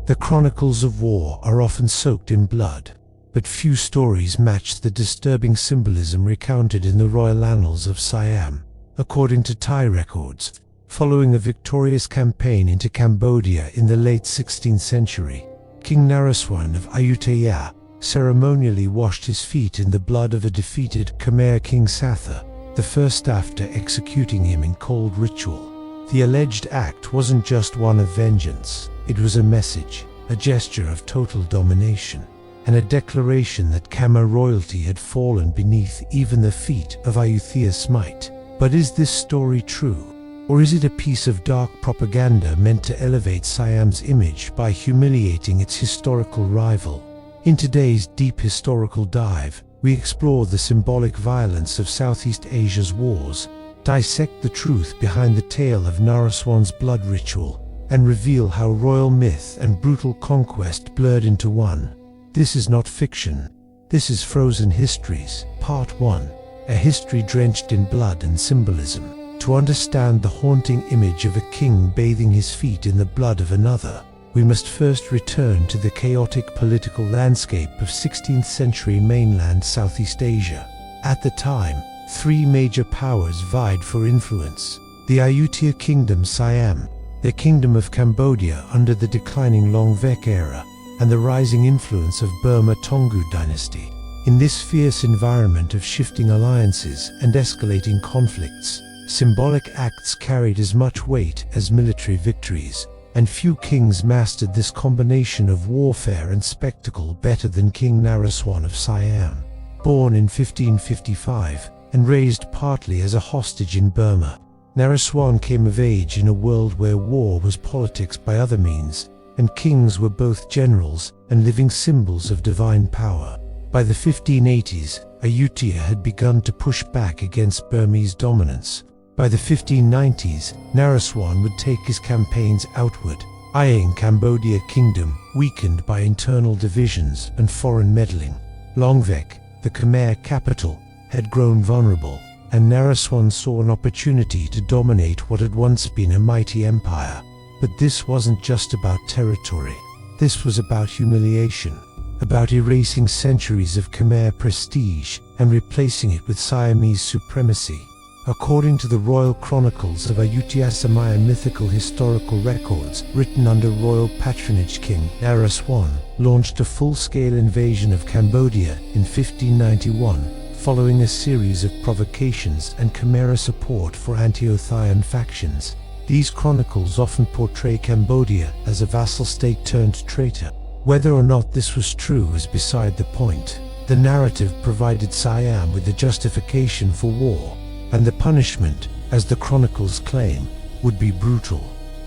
The chronicles of war are often soaked in blood, but few stories match the disturbing symbolism recounted in the royal annals of Siam. According to Thai records, following a victorious campaign into Cambodia in the late 16th century, King Naresuan of Ayutthaya ceremonially washed his feet in the blood of a defeated Khmer King Satha, the first after executing him in cold ritual. The alleged act wasn't just one of vengeance, it was a message, a gesture of total domination, and a declaration that Khmer royalty had fallen beneath even the feet of Ayutthaya's might. But is this story true? Or is it a piece of dark propaganda meant to elevate Siam's image by humiliating its historical rival? In today's deep historical dive, we explore the symbolic violence of Southeast Asia's wars, dissect the truth behind the tale of Naresuan's blood ritual, and reveal how royal myth and brutal conquest blurred into one. This is not fiction. This is Frozen Histories, Part 1, a history drenched in blood and symbolism. To understand the haunting image of a king bathing his feet in the blood of another, we must first return to the chaotic political landscape of 16th century mainland Southeast Asia. At the time, three major powers vied for influence: the Ayutthaya Kingdom Siam, the Kingdom of Cambodia under the declining Longvek era, and the rising influence of Burma Tongu dynasty. In this fierce environment of shifting alliances and escalating conflicts, symbolic acts carried as much weight as military victories, and few kings mastered this combination of warfare and spectacle better than King Naresuan of Siam. Born in 1555 and raised partly as a hostage in Burma, Naresuan came of age in a world where war was politics by other means, and kings were both generals and living symbols of divine power. By the 1580s, Ayutthaya had begun to push back against Burmese dominance. By the 1590s, Naresuan would take his campaigns outward, eyeing Cambodia kingdom weakened by internal divisions and foreign meddling. Longvek, the Khmer capital, had grown vulnerable, and Naresuan saw an opportunity to dominate what had once been a mighty empire. But this wasn't just about territory. This was about humiliation, about erasing centuries of Khmer prestige and replacing it with Siamese supremacy. According to the royal chronicles of Ayutthaya, Samaya mythical historical records written under royal patronage, King Naresuan launched a full-scale invasion of Cambodia in 1591, following a series of provocations and Khmer support for anti-Ayutthayan factions. These chronicles often portray Cambodia as a vassal state turned traitor. Whether or not this was true is beside the point. The narrative provided Siam with the justification for war, and the punishment, as the chronicles claim, would be brutal.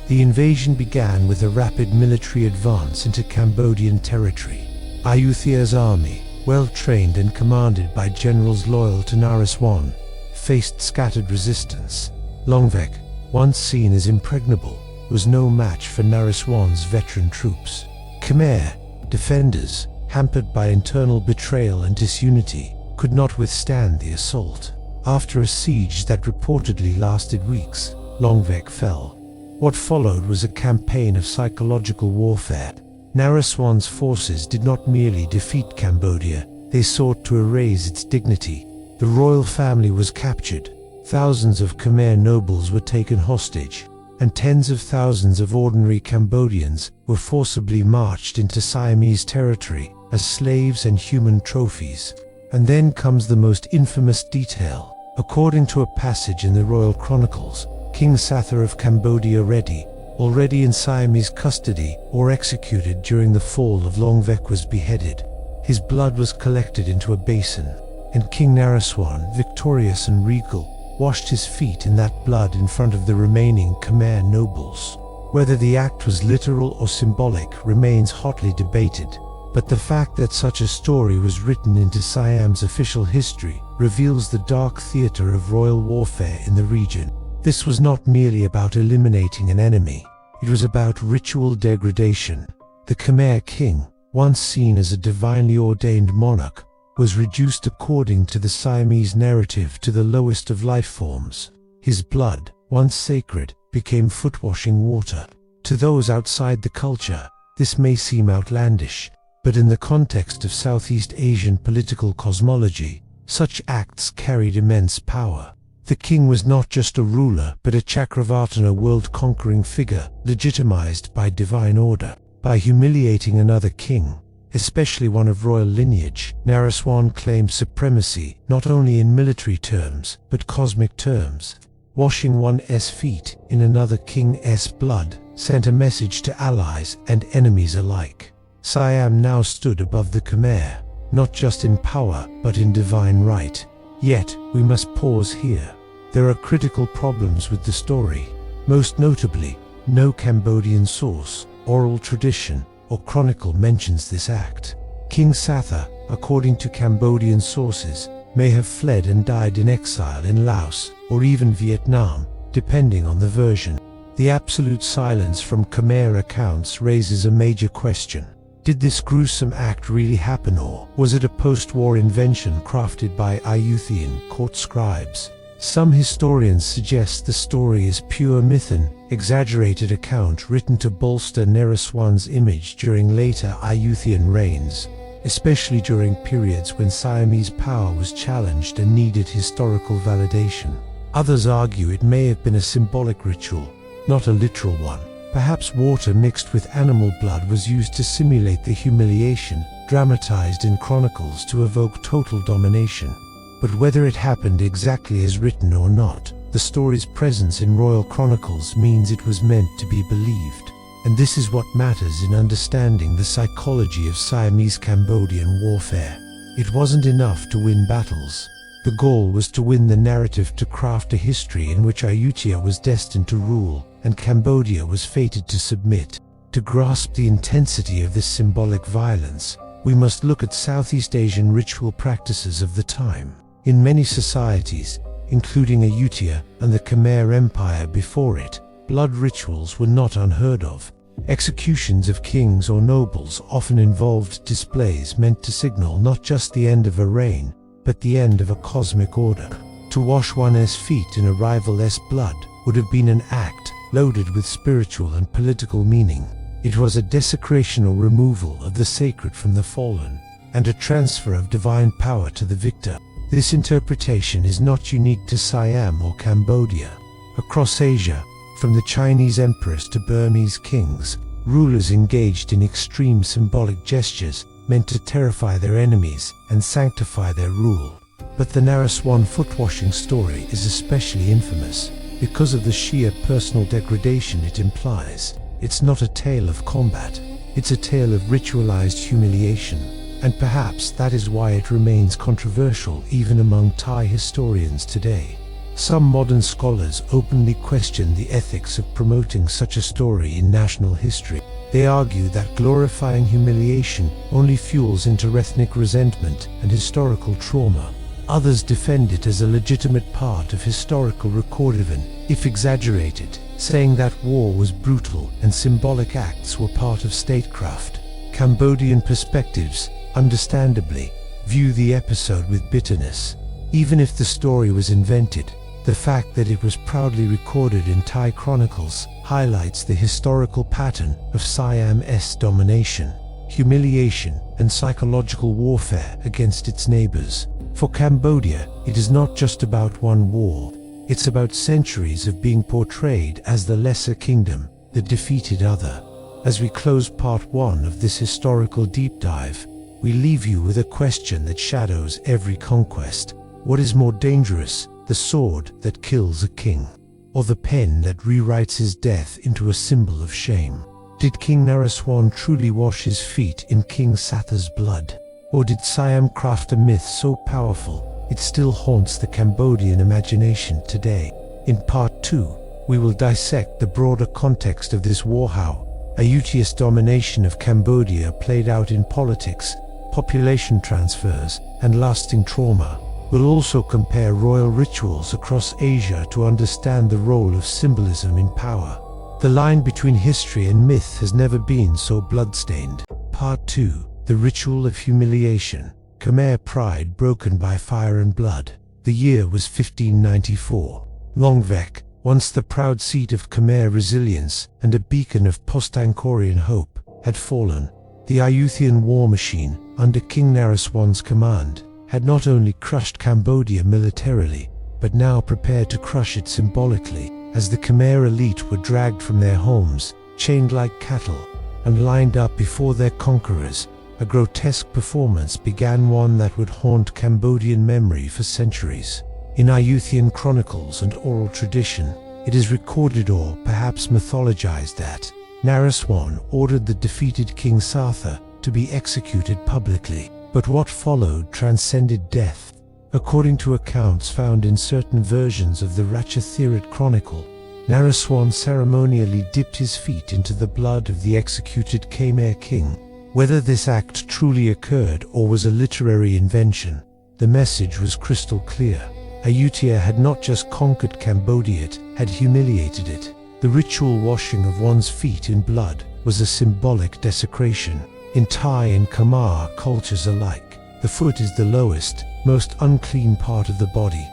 The invasion began with a rapid military advance into Cambodian territory. Ayutthaya's army, well-trained and commanded by generals loyal to Naresuan, faced scattered resistance. Longvek, once seen as impregnable, was no match for Naresuan's veteran troops. Khmer, defenders, hampered by internal betrayal and disunity, could not withstand the assault. After a siege that reportedly lasted weeks, Longvek fell. What followed was a campaign of psychological warfare. Naresuan's forces did not merely defeat Cambodia, they sought to erase its dignity. The royal family was captured, thousands of Khmer nobles were taken hostage, and tens of thousands of ordinary Cambodians were forcibly marched into Siamese territory as slaves and human trophies. And then comes the most infamous detail. According to a passage in the royal chronicles, King Satha of Cambodia already in Siamese custody or executed during the fall of Longvek, was beheaded. His blood was collected into a basin, and King Naresuan, victorious and regal, washed his feet in that blood in front of the remaining Khmer nobles. Whether the act was literal or symbolic remains hotly debated, but the fact that such a story was written into Siam's official history reveals the dark theater of royal warfare in the region. This was not merely about eliminating an enemy, it was about ritual degradation. The Khmer king, once seen as a divinely ordained monarch, was reduced according to the Siamese narrative to the lowest of life forms. His blood, once sacred, became foot-washing water. To those outside the culture, This may seem outlandish, but in the context of Southeast Asian political cosmology, such acts carried immense power. The king was not just a ruler, but a Chakravartin, a world-conquering figure, legitimized by divine order. By humiliating another king, especially one of royal lineage, Naresuan claimed supremacy not only in military terms, but cosmic terms. Washing one's feet in another king's blood sent a message to allies and enemies alike. Siam now stood above the Khmer, not just in power, but in divine right. Yet, we must pause here. There are critical problems with the story. Most notably, no Cambodian source, oral tradition, or chronicle mentions this act. King Satha, according to Cambodian sources, may have fled and died in exile in Laos, or even Vietnam, depending on the version. The absolute silence from Khmer accounts raises a major question. Did this gruesome act really happen, or was it a post-war invention crafted by Ayutthayan court scribes? Some historians suggest the story is pure myth, an exaggerated account written to bolster Naresuan's image during later Ayutthayan reigns, especially during periods when Siamese power was challenged and needed historical validation. Others argue it may have been a symbolic ritual, not a literal one. Perhaps water mixed with animal blood was used to simulate the humiliation, dramatized in chronicles to evoke total domination. But whether it happened exactly as written or not, the story's presence in royal chronicles means it was meant to be believed. And this is what matters in understanding the psychology of Siamese Cambodian warfare. It wasn't enough to win battles. The goal was to win the narrative, to craft a history in which Ayutthaya was destined to rule, and Cambodia was fated to submit. To grasp the intensity of this symbolic violence, we must look at Southeast Asian ritual practices of the time. In many societies, including Ayutthaya and the Khmer Empire before it, blood rituals were not unheard of. Executions of kings or nobles often involved displays meant to signal not just the end of a reign, but the end of a cosmic order. To wash one's feet in a rival's blood would have been an act loaded with spiritual and political meaning. It was a desecration or removal of the sacred from the fallen, and a transfer of divine power to the victor. This interpretation is not unique to Siam or Cambodia. Across Asia, from the Chinese emperors to Burmese kings, rulers engaged in extreme symbolic gestures meant to terrify their enemies and sanctify their rule. But the Naresuan foot-washing story is especially infamous because of the sheer personal degradation it implies. It's not a tale of combat, it's a tale of ritualized humiliation. And perhaps that is why it remains controversial even among Thai historians today. Some modern scholars openly question the ethics of promoting such a story in national history. They argue that glorifying humiliation only fuels interethnic resentment and historical trauma. Others defend it as a legitimate part of historical record, even if exaggerated, saying that war was brutal and symbolic acts were part of statecraft. Cambodian perspectives, understandably, view the episode with bitterness. Even if the story was invented, the fact that it was proudly recorded in Thai chronicles highlights the historical pattern of Siam's domination, humiliation, and psychological warfare against its neighbors. For Cambodia, it is not just about one war. It's about centuries of being portrayed as the lesser kingdom, the defeated other. As we close part 1 of this historical deep dive, we leave you with a question that shadows every conquest. What is more dangerous, the sword that kills a king, or the pen that rewrites his death into a symbol of shame? Did King Naresuan truly wash his feet in King Satha's blood? Or did Siam craft a myth so powerful it still haunts the Cambodian imagination today? In part 2, we will dissect the broader context of this war, how Ayutthaya's domination of Cambodia played out in politics, population transfers, and lasting trauma. We'll also compare royal rituals across Asia to understand the role of symbolism in power. The line between history and myth has never been so bloodstained. Part 2. The Ritual of Humiliation. Khmer pride broken by fire and blood. The year was 1594. Longvek, once the proud seat of Khmer resilience and a beacon of post-Angkorian hope, had fallen. The Ayutthayan war machine, under King Naresuan's command, had not only crushed Cambodia militarily, but now prepared to crush it symbolically, as the Khmer elite were dragged from their homes, chained like cattle, and lined up before their conquerors. A grotesque performance began, one that would haunt Cambodian memory for centuries. In Ayutthayan chronicles and oral tradition, it is recorded, or perhaps mythologized, that Naresuan ordered the defeated King Satha to be executed publicly. But what followed transcended death. According to accounts found in certain versions of the Ratchathirath Chronicle, Naresuan ceremonially dipped his feet into the blood of the executed Khmer king. Whether this act truly occurred or was a literary invention, the message was crystal clear. Ayutthaya had not just conquered Cambodia, it had humiliated it. The ritual washing of one's feet in blood was a symbolic desecration. In Thai and Khmer cultures alike, the foot is the lowest, most unclean part of the body.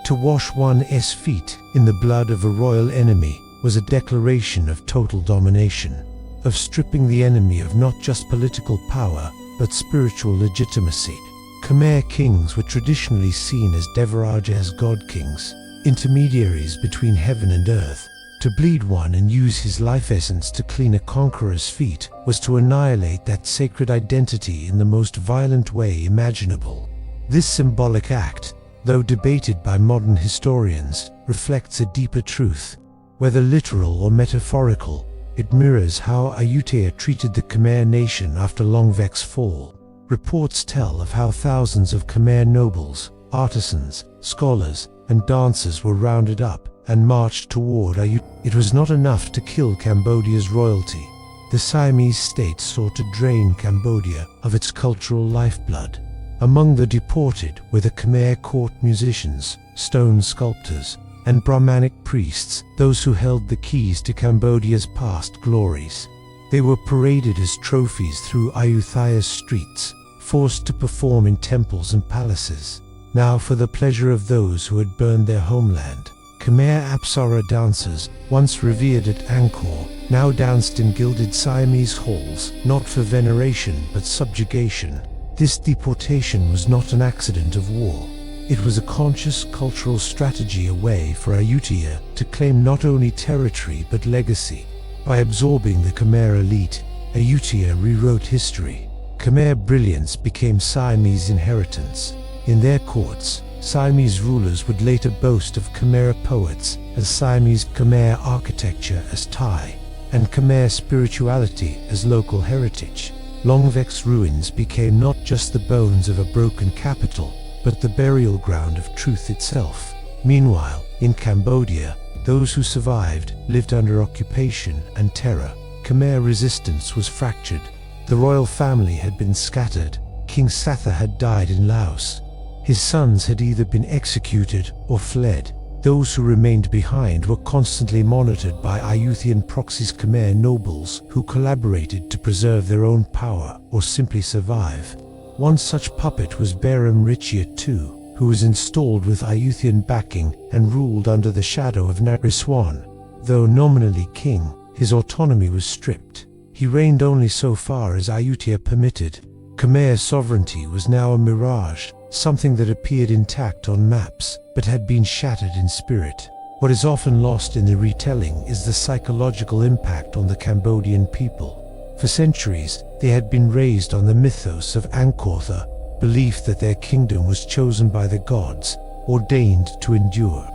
To wash one's feet in the blood of a royal enemy was a declaration of total domination, of stripping the enemy of not just political power, but spiritual legitimacy. Khmer kings were traditionally seen as Devarajas, god kings, intermediaries between heaven and earth. To bleed one and use his life essence to clean a conqueror's feet was to annihilate that sacred identity in the most violent way imaginable. This symbolic act, though debated by modern historians, reflects a deeper truth. Whether literal or metaphorical, it mirrors how Ayutthaya treated the Khmer nation after Longvek's fall. Reports tell of how thousands of Khmer nobles, artisans, scholars, and dancers were rounded up and marched toward Ayutthaya. It was not enough to kill Cambodia's royalty. The Siamese state sought to drain Cambodia of its cultural lifeblood. Among the deported were the Khmer court musicians, stone sculptors, and Brahmanic priests, those who held the keys to Cambodia's past glories. They were paraded as trophies through Ayutthaya's streets, forced to perform in temples and palaces. Now, for the pleasure of those who had burned their homeland, Khmer Apsara dancers, once revered at Angkor, now danced in gilded Siamese halls, not for veneration but subjugation. This deportation was not an accident of war. It was a conscious cultural strategy, a way for Ayutthaya to claim not only territory but legacy. By absorbing the Khmer elite, Ayutthaya rewrote history. Khmer brilliance became Siamese inheritance. In their courts, Siamese rulers would later boast of Khmer poets as Siamese, Khmer architecture as Thai, and Khmer spirituality as local heritage. Longvek's ruins became not just the bones of a broken capital, but the burial ground of truth itself. Meanwhile, in Cambodia, those who survived lived under occupation and terror. Khmer resistance was fractured. The royal family had been scattered. King Satha had died in Laos. His sons had either been executed or fled. Those who remained behind were constantly monitored by Ayutthayan proxies, Khmer nobles who collaborated to preserve their own power or simply survive. One such puppet was Behram Richia II, who was installed with Ayutthayan backing and ruled under the shadow of Naresuan. Though nominally king, his autonomy was stripped. He reigned only so far as Ayutthaya permitted. Khmer sovereignty was now a mirage, something that appeared intact on maps, but had been shattered in spirit. What is often lost in the retelling is the psychological impact on the Cambodian people. For centuries, they had been raised on the mythos of Angkor, belief that their kingdom was chosen by the gods, ordained to endure.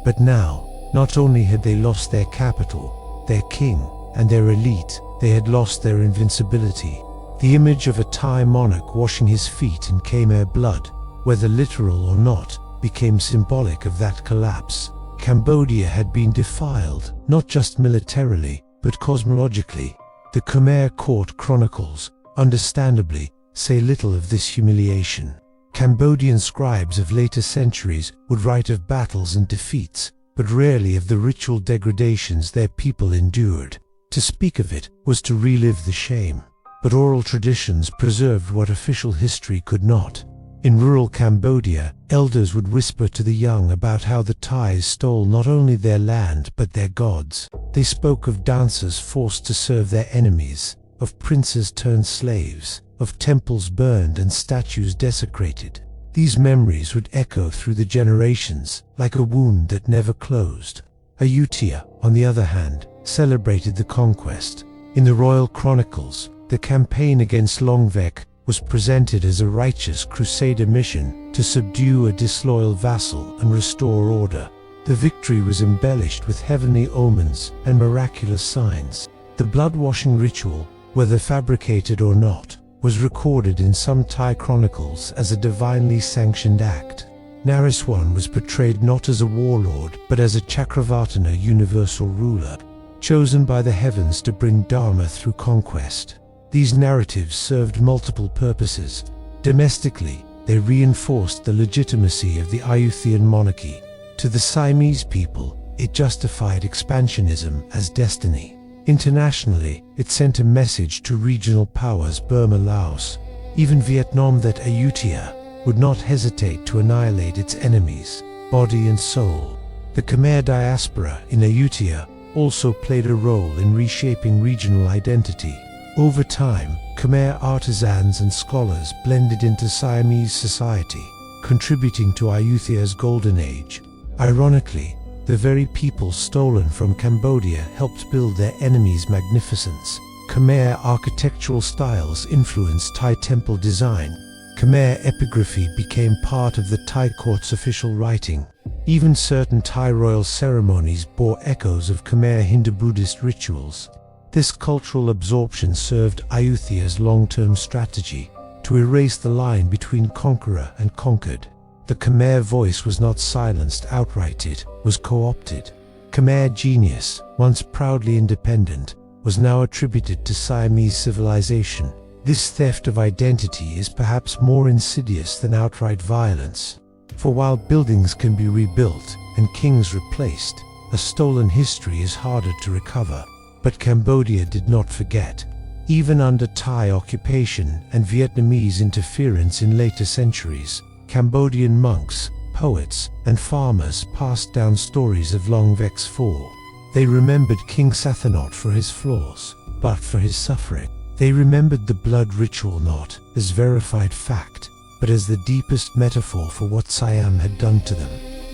But now, not only had they lost their capital, their king, and their elite, they had lost their invincibility. The image of a Thai monarch washing his feet in Khmer blood, whether literal or not, became symbolic of that collapse. Cambodia had been defiled, not just militarily, but cosmologically. The Khmer court chronicles, understandably, say little of this humiliation. Cambodian scribes of later centuries would write of battles and defeats, but rarely of the ritual degradations their people endured. To speak of it was to relive the shame. But oral traditions preserved what official history could not. In rural Cambodia, elders would whisper to the young about how the Thais stole not only their land but their gods. They spoke of dancers forced to serve their enemies, of princes turned slaves, of temples burned and statues desecrated. These memories would echo through the generations like a wound that never closed. Ayutthaya, on the other hand, celebrated the conquest. In the royal chronicles, the campaign against Longvek was presented as a righteous crusader mission to subdue a disloyal vassal and restore order. The victory was embellished with heavenly omens and miraculous signs. The blood-washing ritual, whether fabricated or not, was recorded in some Thai chronicles as a divinely sanctioned act. Naresuan was portrayed not as a warlord but as a Chakravartana universal ruler, chosen by the heavens to bring Dharma through conquest. These narratives served multiple purposes. Domestically, they reinforced the legitimacy of the Ayutthayan monarchy. To the Siamese people, it justified expansionism as destiny. Internationally, it sent a message to regional powers Burma, Laos, even Vietnam that Ayutthaya would not hesitate to annihilate its enemies, body and soul. The Khmer diaspora in Ayutthaya also played a role in reshaping regional identity. Over time, Khmer artisans and scholars blended into Siamese society, contributing to Ayutthaya's golden age. Ironically, the very people stolen from Cambodia helped build their enemies' magnificence. Khmer architectural styles influenced Thai temple design. Khmer epigraphy became part of the Thai court's official writing. Even certain Thai royal ceremonies bore echoes of Khmer Hindu-Buddhist rituals. This cultural absorption served Ayutthaya's long-term strategy to erase the line between conqueror and conquered. The Khmer voice was not silenced outright, it was co-opted. Khmer genius, once proudly independent, was now attributed to Siamese civilization. This theft of identity is perhaps more insidious than outright violence. For while buildings can be rebuilt and kings replaced, a stolen history is harder to recover. But Cambodia did not forget. Even under Thai occupation and Vietnamese interference in later centuries, Cambodian monks, poets, and farmers passed down stories of Longvek's fall. They remembered King Satha not for his flaws, but for his suffering. They remembered the blood ritual not as verified fact, but as the deepest metaphor for what Siam had done to them.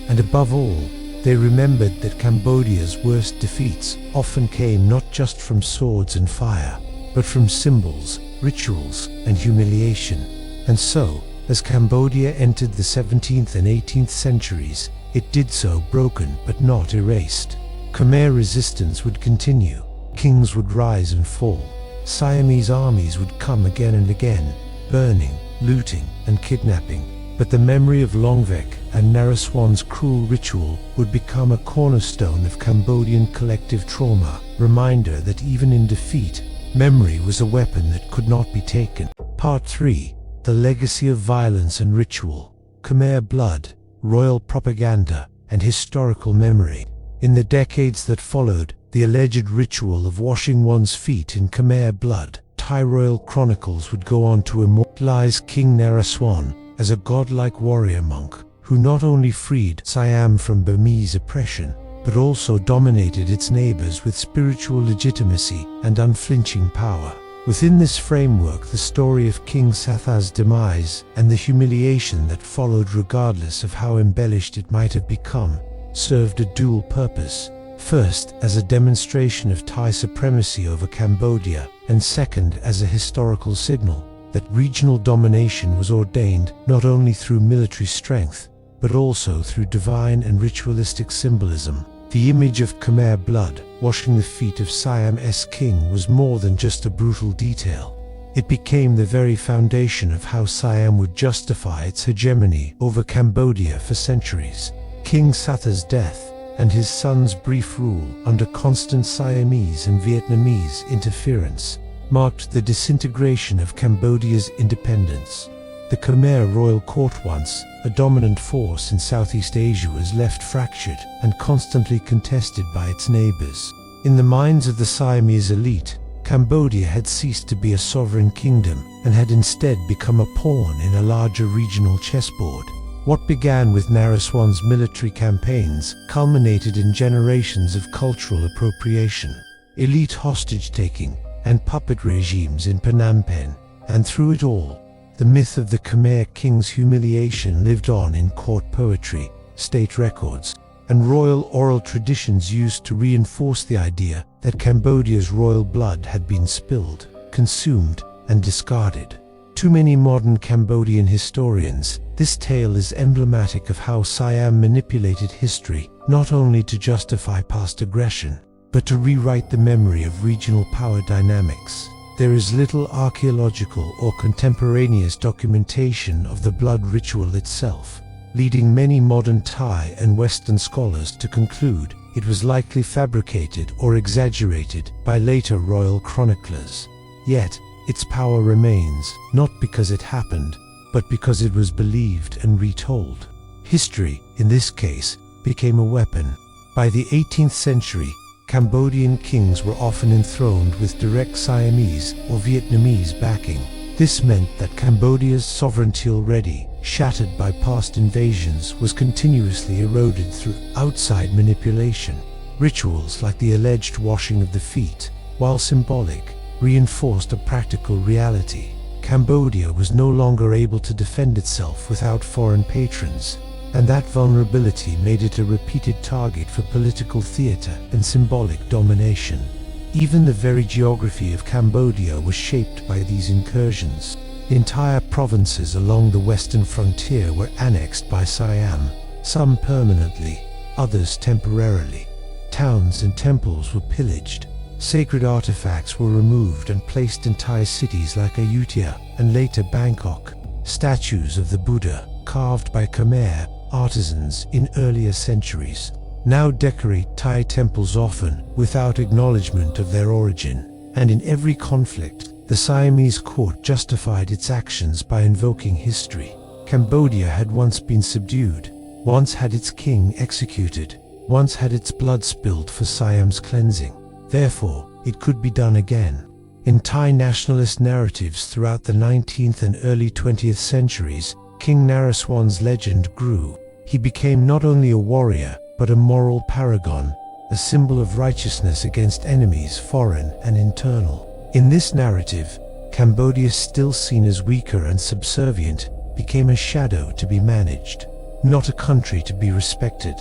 And above all, they remembered that Cambodia's worst defeats often came not just from swords and fire, but from symbols, rituals, and humiliation. And so, as Cambodia entered the 17th and 18th centuries, it did so broken but not erased. Khmer resistance would continue. Kings would rise and fall. Siamese armies would come again and again, burning, looting, and kidnapping. But the memory of Longvek and Naresuan's cruel ritual would become a cornerstone of Cambodian collective trauma, reminder that even in defeat, memory was a weapon that could not be taken. Part 3. The legacy of violence and ritual, Khmer blood, royal propaganda, and historical memory. In the decades that followed, the alleged ritual of washing one's feet in Khmer blood, Thai royal chronicles would go on to immortalize King Naresuan as a godlike warrior monk who not only freed Siam from Burmese oppression, but also dominated its neighbors with spiritual legitimacy and unflinching power. Within this framework, the story of King Satha's demise and the humiliation that followed, regardless of how embellished it might have become, served a dual purpose. First, as a demonstration of Thai supremacy over Cambodia, and second, as a historical signal that regional domination was ordained not only through military strength, but also through divine and ritualistic symbolism. The image of Khmer blood washing the feet of Siam's king was more than just a brutal detail. It became the very foundation of how Siam would justify its hegemony over Cambodia for centuries. King Satha's death and his son's brief rule under constant Siamese and Vietnamese interference marked the disintegration of Cambodia's independence. The Khmer royal court, once a dominant force in Southeast Asia, was left fractured and constantly contested by its neighbors. In the minds of the Siamese elite, Cambodia had ceased to be a sovereign kingdom and had instead become a pawn in a larger regional chessboard. What began with Naresuan's military campaigns culminated in generations of cultural appropriation, elite hostage-taking, and puppet regimes in Phnom Penh. And through it all, the myth of the Khmer king's humiliation lived on in court poetry, state records, and royal oral traditions used to reinforce the idea that Cambodia's royal blood had been spilled, consumed, and discarded. To many modern Cambodian historians, this tale is emblematic of how Siam manipulated history not only to justify past aggression, but to rewrite the memory of regional power dynamics. There is little archaeological or contemporaneous documentation of the blood ritual itself, leading many modern Thai and Western scholars to conclude it was likely fabricated or exaggerated by later royal chroniclers. Yet, its power remains, not because it happened, but because it was believed and retold. History, in this case, became a weapon. By the 18th century, Cambodian kings were often enthroned with direct Siamese or Vietnamese backing. This meant that Cambodia's sovereignty, already shattered by past invasions, was continuously eroded through outside manipulation. Rituals like the alleged washing of the feet, while symbolic, reinforced a practical reality. Cambodia was no longer able to defend itself without foreign patrons, and that vulnerability made it a repeated target for political theater and symbolic domination. Even the very geography of Cambodia was shaped by these incursions. Entire provinces along the western frontier were annexed by Siam, some permanently, others temporarily. Towns and temples were pillaged. Sacred artifacts were removed and placed in Thai cities like Ayutthaya and later Bangkok. Statues of the Buddha, carved by Khmer artisans in earlier centuries, now decorate Thai temples, often without acknowledgement of their origin. And in every conflict, the Siamese court justified its actions by invoking history. Cambodia had once been subdued, once had its king executed, once had its blood spilled for Siam's cleansing. Therefore, it could be done again. In Thai nationalist narratives throughout the 19th and early 20th centuries, King Naresuan's legend grew. He became not only a warrior, but a moral paragon, a symbol of righteousness against enemies, foreign and internal. In this narrative, Cambodia, still seen as weaker and subservient, became a shadow to be managed, not a country to be respected.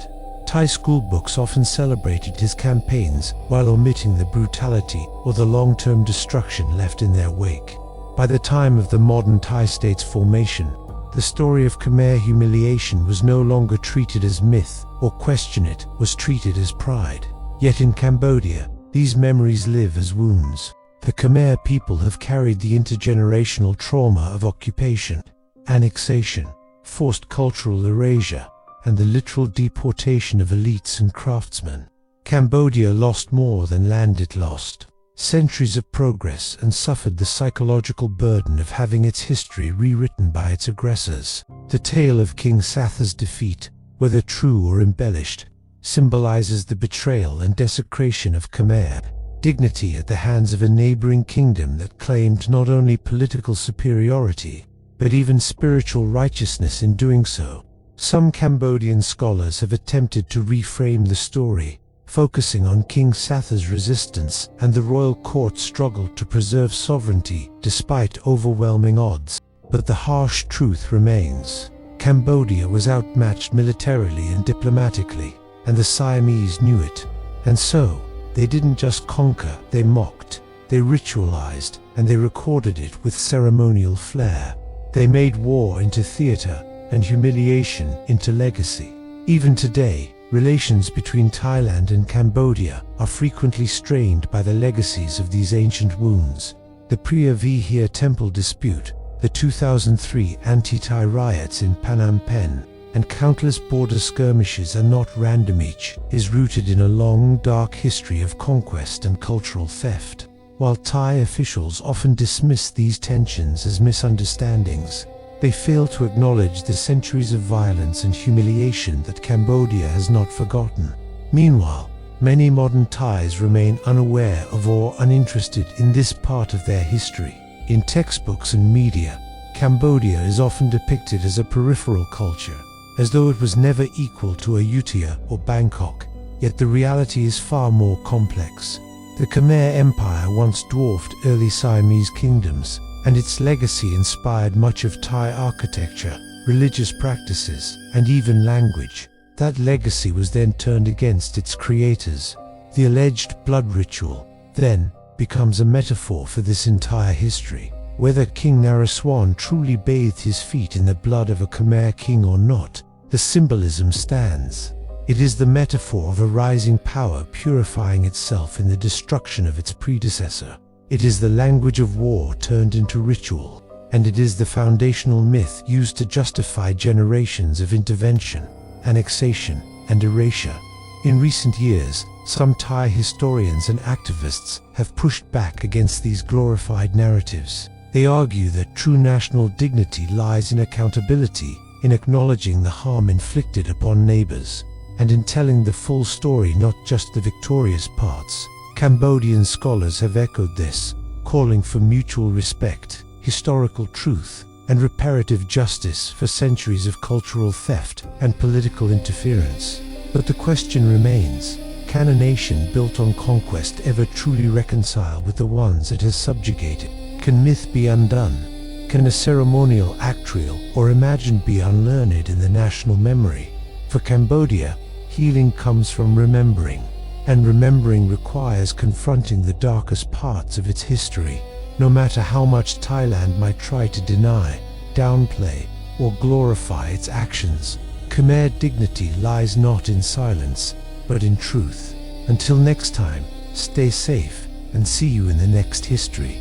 Thai schoolbooks often celebrated his campaigns while omitting the brutality or the long-term destruction left in their wake. By the time of the modern Thai state's formation, the story of Khmer humiliation was no longer treated as myth, or question it was treated as pride. Yet in Cambodia, these memories live as wounds. The Khmer people have carried the intergenerational trauma of occupation, annexation, forced cultural erasure, and the literal deportation of elites and craftsmen. Cambodia lost more than land it lost. Centuries of progress, and suffered the psychological burden of having its history rewritten by its aggressors. The tale of King Satha's defeat, whether true or embellished, symbolizes the betrayal and desecration of Khmer dignity at the hands of a neighboring kingdom that claimed not only political superiority, but even spiritual righteousness in doing so. Some Cambodian scholars have attempted to reframe the story, focusing on King Satha's resistance and the royal court's struggle to preserve sovereignty despite overwhelming odds. But the harsh truth remains. Cambodia was outmatched militarily and diplomatically, and the Siamese knew it. And so, they didn't just conquer, they mocked, they ritualized, and they recorded it with ceremonial flair. They made war into theater and humiliation into legacy. Even today, relations between Thailand and Cambodia are frequently strained by the legacies of these ancient wounds. The Priya Vihar temple dispute, the 2003 anti-Thai riots in Phnom Penh, and countless border skirmishes are not random. Each is rooted in a long, dark history of conquest and cultural theft. While Thai officials often dismiss these tensions as misunderstandings, they fail to acknowledge the centuries of violence and humiliation that Cambodia has not forgotten. Meanwhile, many modern Thais remain unaware of or uninterested in this part of their history. In textbooks and media, Cambodia is often depicted as a peripheral culture, as though it was never equal to Ayutthaya or Bangkok. Yet the reality is far more complex. The Khmer Empire once dwarfed early Siamese kingdoms, and its legacy inspired much of Thai architecture, religious practices, and even language. That legacy was then turned against its creators. The alleged blood ritual, then, becomes a metaphor for this entire history. Whether King Naresuan truly bathed his feet in the blood of a Khmer king or not, the symbolism stands. It is the metaphor of a rising power purifying itself in the destruction of its predecessor. It is the language of war turned into ritual, and it is the foundational myth used to justify generations of intervention, annexation, and erasure. In recent years, some Thai historians and activists have pushed back against these glorified narratives. They argue that true national dignity lies in accountability, in acknowledging the harm inflicted upon neighbors, and in telling the full story, not just the victorious parts. Cambodian scholars have echoed this, calling for mutual respect, historical truth, and reparative justice for centuries of cultural theft and political interference. But the question remains, can a nation built on conquest ever truly reconcile with the ones it has subjugated? Can myth be undone? Can a ceremonial actual or imagined be unlearned in the national memory? For Cambodia, healing comes from remembering, and remembering requires confronting the darkest parts of its history. No matter how much Thailand might try to deny, downplay, or glorify its actions, Khmer dignity lies not in silence, but in truth. Until next time, stay safe, and see you in the next history.